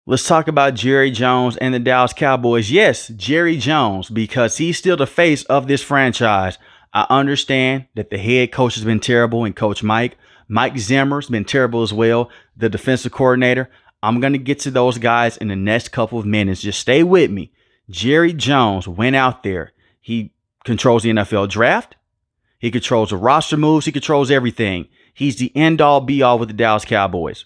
Let's talk about Jerry Jones and the Dallas Cowboys. Yes, Jerry Jones, because he's still the face of this franchise. I understand that the head coach has been terrible and Coach Mike. Mike Zimmer's been terrible as well, the defensive coordinator. I'm going to get to those guys in the next couple of minutes. Just stay with me. Jerry Jones went out there. He controls the NFL draft. He controls the roster moves. He controls everything. He's the end-all, be-all with the Dallas Cowboys.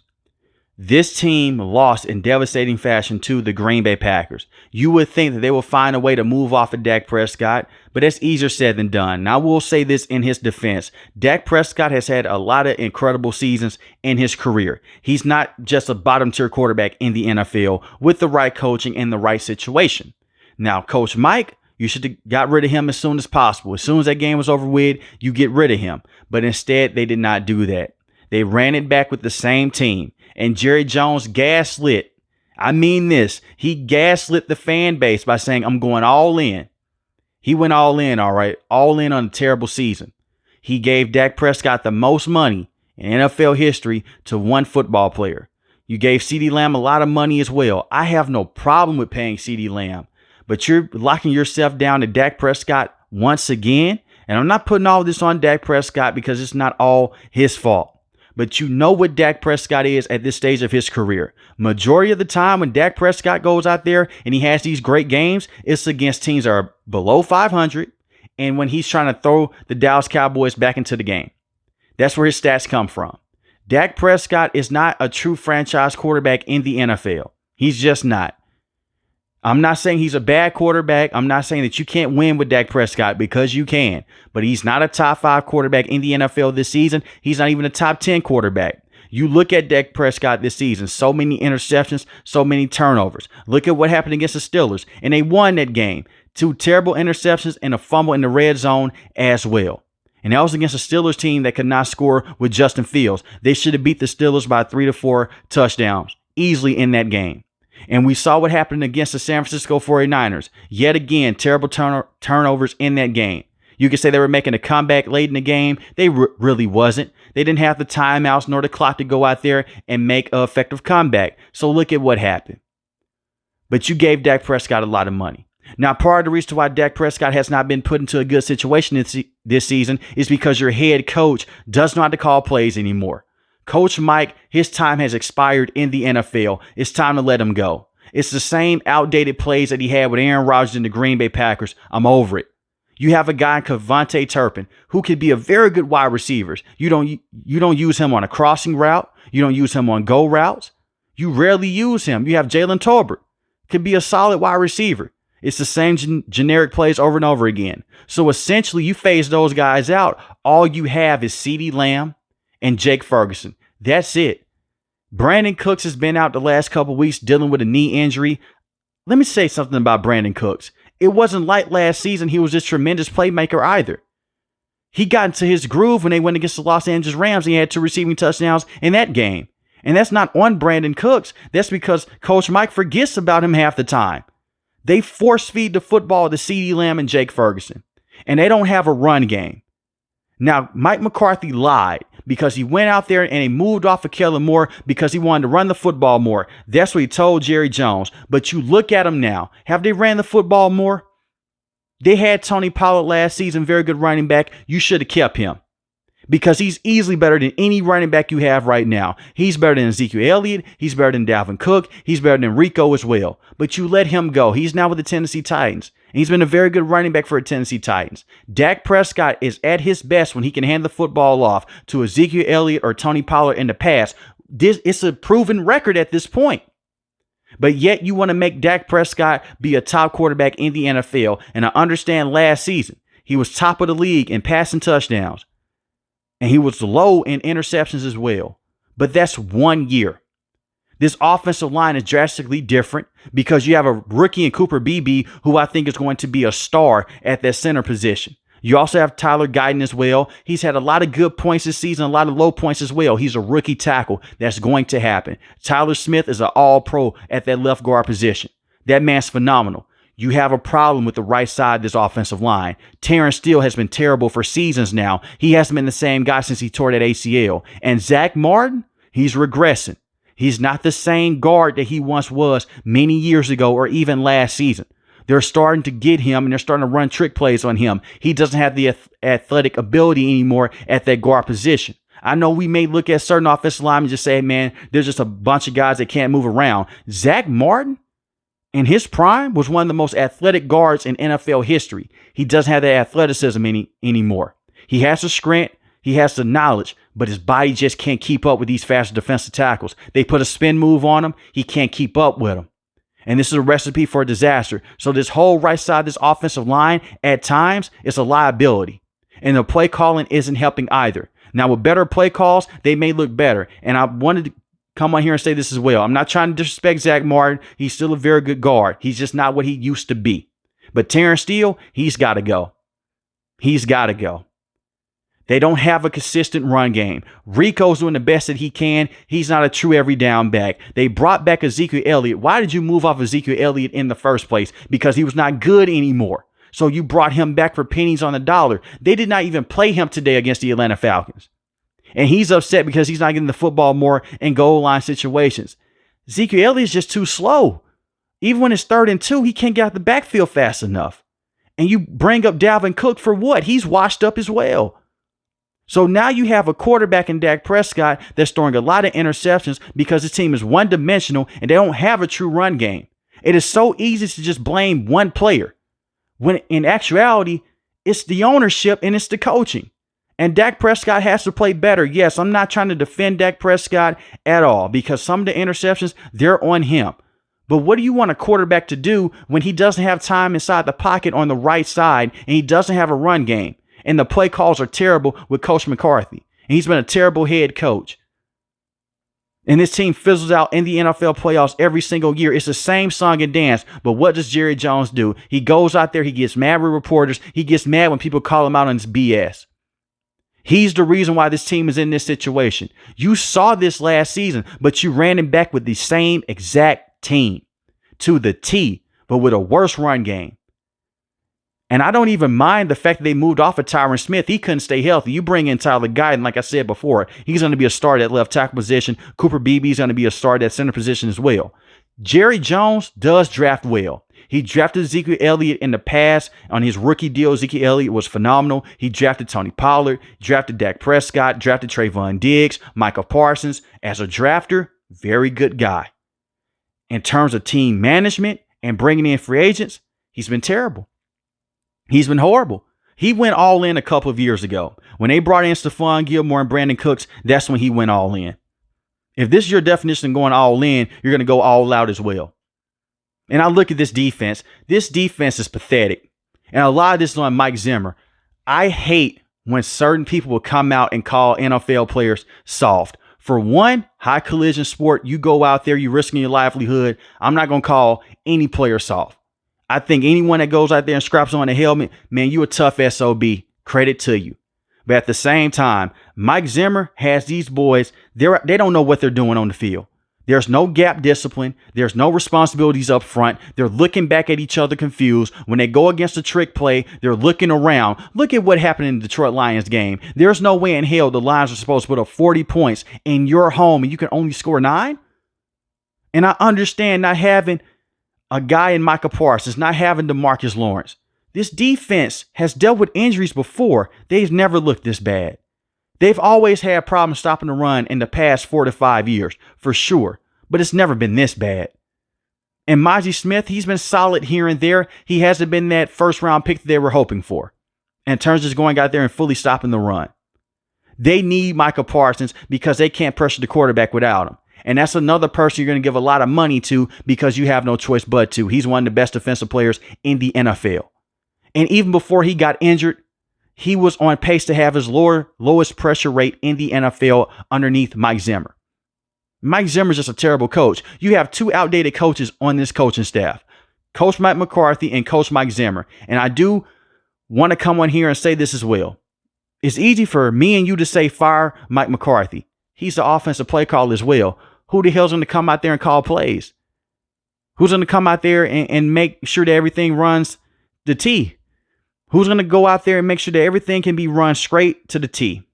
This team lost in devastating fashion to the Green Bay Packers. You would think that they will find a way to move off of Dak Prescott, but that's easier said than done. Now, I will say this in his defense. Dak Prescott has had a lot of incredible seasons in his career. He's not just a bottom-tier quarterback in the NFL with the right coaching and the right situation. Now, Coach Mike, you should have got rid of him as soon as possible. As soon as that game was over with, you get rid of him. But instead, they did not do that. They ran it back with the same team. And Jerry Jones gaslit. I mean this. He gaslit the fan base by saying, I'm going all in. He went all in, all right. All in on a terrible season. He gave Dak Prescott the most money in NFL history to one football player. You gave CeeDee Lamb a lot of money as well. I have no problem with paying CeeDee Lamb. But you're locking yourself down to Dak Prescott once again. And I'm not putting all this on Dak Prescott because it's not all his fault. But you know what Dak Prescott is at this stage of his career. Majority of the time when Dak Prescott goes out there and he has these great games, it's against teams that are below 500 and when he's trying to throw the Dallas Cowboys back into the game. That's where his stats come from. Dak Prescott is not a true franchise quarterback in the NFL. He's just not. I'm not saying he's a bad quarterback. I'm not saying that you can't win with Dak Prescott because you can. But he's not a top 5 quarterback in the NFL this season. He's not even a top 10 quarterback. You look at Dak Prescott this season, so many interceptions, so many turnovers. Look at what happened against the Steelers, and they won that game. 2 terrible interceptions and a fumble in the red zone as well. And that was against a Steelers team that could not score with Justin Fields. They should have beat the Steelers by 3 to 4 touchdowns easily in that game. And we saw what happened against the San Francisco 49ers. Yet again, terrible turnovers in that game. You could say they were making a comeback late in the game. They really wasn't. They didn't have the timeouts nor the clock to go out there and make an effective comeback. So look at what happened. But you gave Dak Prescott a lot of money. Now, part of the reason why Dak Prescott has not been put into a good situation this season is because your head coach does not have to call plays anymore. Coach Mike, his time has expired in the NFL. It's time to let him go. It's the same outdated plays that he had with Aaron Rodgers and the Green Bay Packers. I'm over it. You have a guy, Kevontae Turpin, who could be a very good wide receiver. You don't use him on a crossing route. You don't use him on go routes. You rarely use him. You have Jalen Tolbert, could be a solid wide receiver. It's the same generic plays over and over again. So essentially, you phase those guys out. All you have is CeeDee Lamb and Jake Ferguson. That's it. Brandon Cooks has been out the last couple weeks dealing with a knee injury. Let me say something about Brandon Cooks. It wasn't like last season he was this tremendous playmaker either. He got into his groove when they went against the Los Angeles Rams and he had 2 receiving touchdowns in that game. And that's not on Brandon Cooks. That's because Coach Mike forgets about him half the time. They force feed the football to CeeDee Lamb and Jake Ferguson. And they don't have a run game. Now, Mike McCarthy lied because he went out there and he moved off of Kellen Moore because he wanted to run the football more. That's what he told Jerry Jones. But you look at them now. Have they ran the football more? They had Tony Pollard last season, very good running back. You should have kept him because he's easily better than any running back you have right now. He's better than Ezekiel Elliott. He's better than Dalvin Cook. He's better than Rico as well. But you let him go. He's now with the Tennessee Titans. And he's been a very good running back for the Tennessee Titans. Dak Prescott is at his best when he can hand the football off to Ezekiel Elliott or Tony Pollard in the past. It's a proven record at this point. But yet you want to make Dak Prescott be a top quarterback in the NFL. And I understand last season he was top of the league in passing touchdowns. And he was low in interceptions as well. But that's 1 year. This offensive line is drastically different because you have a rookie in Cooper Beebe who I think is going to be a star at that center position. You also have Tyler Guyton as well. He's had a lot of good points this season, a lot of low points as well. He's a rookie tackle. That's going to happen. Tyler Smith is an all-pro at that left guard position. That man's phenomenal. You have a problem with the right side of this offensive line. Terrence Steele has been terrible for seasons now. He hasn't been the same guy since he tore that ACL. And Zach Martin, he's regressing. He's not the same guard that he once was many years ago or even last season. They're starting to get him and they're starting to run trick plays on him. He doesn't have the athletic ability anymore at that guard position. I know we may look at certain offensive linemen and just say, man, there's just a bunch of guys that can't move around. Zach Martin, in his prime, was one of the most athletic guards in NFL history. He doesn't have that athleticism anymore. He has the strength, he has the knowledge, but his body just can't keep up with these faster defensive tackles. They put a spin move on him, he can't keep up with them. And this is a recipe for a disaster. So this whole right side of this offensive line, at times, is a liability. And the play calling isn't helping either. Now, with better play calls, they may look better. And I wanted to come on here and say this as well. I'm not trying to disrespect Zach Martin. He's still a very good guard. He's just not what he used to be. But Terrence Steele, he's got to go. He's got to go. They don't have a consistent run game. Rico's doing the best that he can. He's not a true every down back. They brought back Ezekiel Elliott. Why did you move off Ezekiel Elliott in the first place? Because he was not good anymore. So you brought him back for pennies on the dollar. They did not even play him today against the Atlanta Falcons. And he's upset because he's not getting the football more in goal line situations. Ezekiel Elliott's just too slow. Even when it's 3rd and 2, he can't get out the backfield fast enough. And you bring up Dalvin Cook for what? He's washed up as well. So now you have a quarterback in Dak Prescott that's throwing a lot of interceptions because his team is one-dimensional and they don't have a true run game. It is so easy to just blame one player, when in actuality, it's the ownership and it's the coaching. And Dak Prescott has to play better. Yes, I'm not trying to defend Dak Prescott at all because some of the interceptions, they're on him. But what do you want a quarterback to do when he doesn't have time inside the pocket on the right side and he doesn't have a run game? And the play calls are terrible with Coach McCarthy. And he's been a terrible head coach. And this team fizzles out in the NFL playoffs every single year. It's the same song and dance. But what does Jerry Jones do? He goes out there. He gets mad with reporters. He gets mad when people call him out on his BS. He's the reason why this team is in this situation. You saw this last season, but you ran him back with the same exact team to the T, but with a worse run game. And I don't even mind the fact that they moved off of Tyron Smith. He couldn't stay healthy. You bring in Tyler Guyton, like I said before, he's going to be a starter at left tackle position. Cooper Beebe's going to be a starter at center position as well. Jerry Jones does draft well. He drafted Ezekiel Elliott in the past. On his rookie deal, Ezekiel Elliott was phenomenal. He drafted Tony Pollard, drafted Dak Prescott, drafted Trayvon Diggs, Micah Parsons. As a drafter, very good guy. In terms of team management and bringing in free agents, he's been terrible. He's been horrible. He went all in a couple of years ago. When they brought in Stephon Gilmore and Brandon Cooks, that's when he went all in. If this is your definition of going all in, you're going to go all out as well. And I look at this defense. This defense is pathetic. And a lot of this is on Mike Zimmer. I hate when certain people will come out and call NFL players soft. For one, high collision sport, you go out there, you're risking your livelihood. I'm not going to call any player soft. I think anyone that goes out there and scraps on a helmet, man, you a tough SOB. Credit to you. But at the same time, Mike Zimmer has these boys, they don't know what they're doing on the field. There's no gap discipline. There's no responsibilities up front. They're looking back at each other confused. When they go against a trick play, they're looking around. Look at what happened in the Detroit Lions game. There's no way in hell the Lions are supposed to put up 40 points in your home and you can only score 9. And I understand not having a guy in Micah Parsons, not having DeMarcus Lawrence. This defense has dealt with injuries before. They've never looked this bad. They've always had problems stopping the run in the past 4 to 5 years, for sure. But it's never been this bad. And Mozzie Smith, he's been solid here and there. He hasn't been that first-round pick that they were hoping for. In terms of just going out there and fully stopping the run. They need Micah Parsons because they can't pressure the quarterback without him. And that's another person you're going to give a lot of money to because you have no choice but to. He's one of the best defensive players in the NFL. And even before he got injured, he was on pace to have his lowest pressure rate in the NFL underneath Mike Zimmer. Mike Zimmer's just a terrible coach. You have 2 outdated coaches on this coaching staff, Coach Mike McCarthy and Coach Mike Zimmer. And I do want to come on here and say this as well. It's easy for me and you to say fire Mike McCarthy. He's the offensive play caller as well. Who the hell's going to come out there and call plays? Who's going to come out there and make sure that everything runs the T? Who's going to go out there and make sure that everything can be run straight to the T?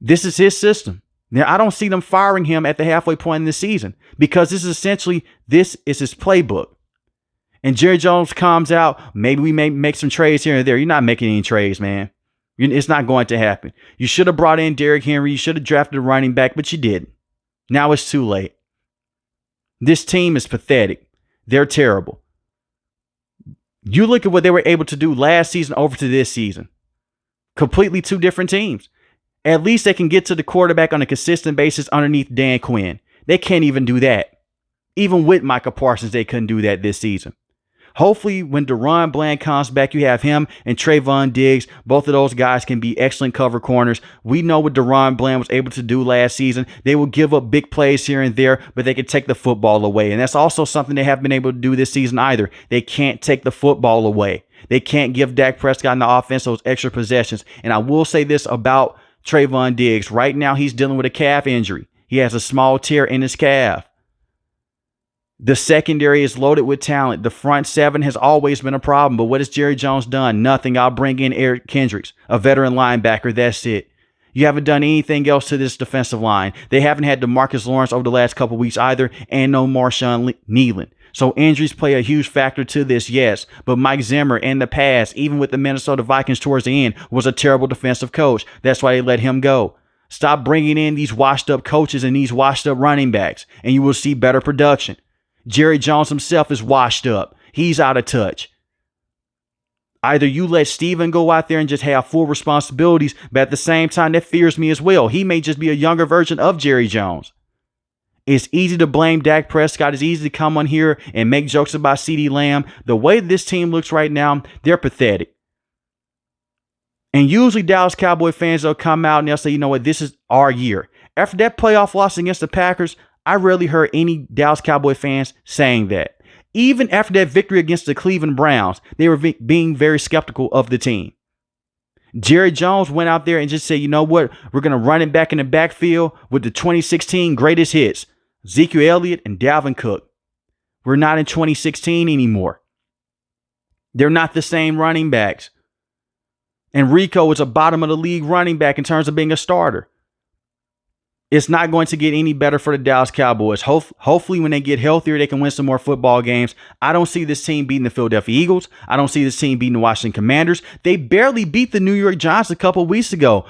This is his system. Now, I don't see them firing him at the halfway point in the season because this is his playbook. And Jerry Jones comes out, maybe we may make some trades here and there. You're not making any trades, man. It's not going to happen. You should have brought in Derrick Henry. You should have drafted a running back, but you didn't. Now it's too late. This team is pathetic. They're terrible. You look at what they were able to do last season over to this season. Completely two different teams. At least they can get to the quarterback on a consistent basis underneath Dan Quinn. They can't even do that. Even with Micah Parsons, they couldn't do that this season. Hopefully, when DaRon Bland comes back, you have him and Trayvon Diggs. Both of those guys can be excellent cover corners. We know what DaRon Bland was able to do last season. They will give up big plays here and there, but they can take the football away. And that's also something they haven't been able to do this season either. They can't take the football away. They can't give Dak Prescott in the offense those extra possessions. And I will say this about Trayvon Diggs. Right now, he's dealing with a calf injury. He has a small tear in his calf. The secondary is loaded with talent. The front seven has always been a problem. But what has Jerry Jones done? Nothing. I'll bring in Eric Kendricks, a veteran linebacker. That's it. You haven't done anything else to this defensive line. They haven't had DeMarcus Lawrence over the last couple weeks either, and no Marshawn Nealon. So injuries play a huge factor to this, yes. But Mike Zimmer in the past, even with the Minnesota Vikings towards the end, was a terrible defensive coach. That's why they let him go. Stop bringing in these washed up coaches and these washed up running backs, and you will see better production. Jerry Jones himself is washed up. He's out of touch. Either you let Steven go out there and just have full responsibilities, but at the same time, that fears me as well. He may just be a younger version of Jerry Jones. It's easy to blame Dak Prescott. It's easy to come on here and make jokes about CeeDee Lamb. The way this team looks right now, they're pathetic. And usually Dallas Cowboy fans, they'll come out and they'll say, you know what, this is our year. After that playoff loss against the Packers, I rarely heard any Dallas Cowboy fans saying that. Even after that victory against the Cleveland Browns, they were being very skeptical of the team. Jerry Jones went out there and just said, you know what? We're going to run it back in the backfield with the 2016 greatest hits, Ezekiel Elliott and Dalvin Cook. We're not in 2016 anymore. They're not the same running backs. And Rico is a bottom of the league running back in terms of being a starter. It's not going to get any better for the Dallas Cowboys. Hopefully, when they get healthier, they can win some more football games. I don't see this team beating the Philadelphia Eagles. I don't see this team beating the Washington Commanders. They barely beat the New York Giants a couple of weeks ago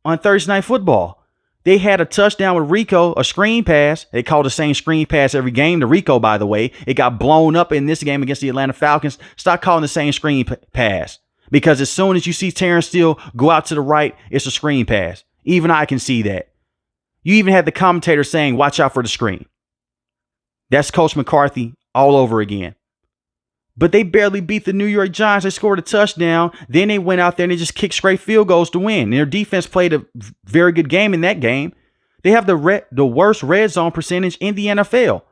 on Thursday Night Football. They had a touchdown with Rico, a screen pass. They call the same screen pass every game to Rico, by the way. It got blown up in this game against the Atlanta Falcons. Stop calling the same screen pass. Because as soon as you see Terrence Steele go out to the right, it's a screen pass. Even I can see that. You even had the commentator saying, watch out for the screen. That's Coach McCarthy all over again. But they barely beat the New York Giants. They scored a touchdown. Then they went out there and they just kicked straight field goals to win. And their defense played a very good game in that game. They have the worst red zone percentage in the NFL.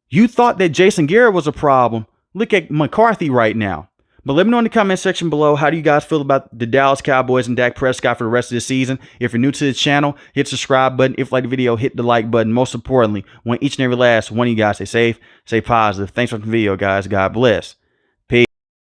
You thought that Jason Garrett was a problem. Look at McCarthy right now. But let me know in the comment section below, how do you guys feel about the Dallas Cowboys and Dak Prescott for the rest of the season? If you're new to the channel, hit the subscribe button. If you like the video, hit the like button. Most importantly, want each and every last one of you guys stay safe, stay positive. Thanks for the video, guys. God bless.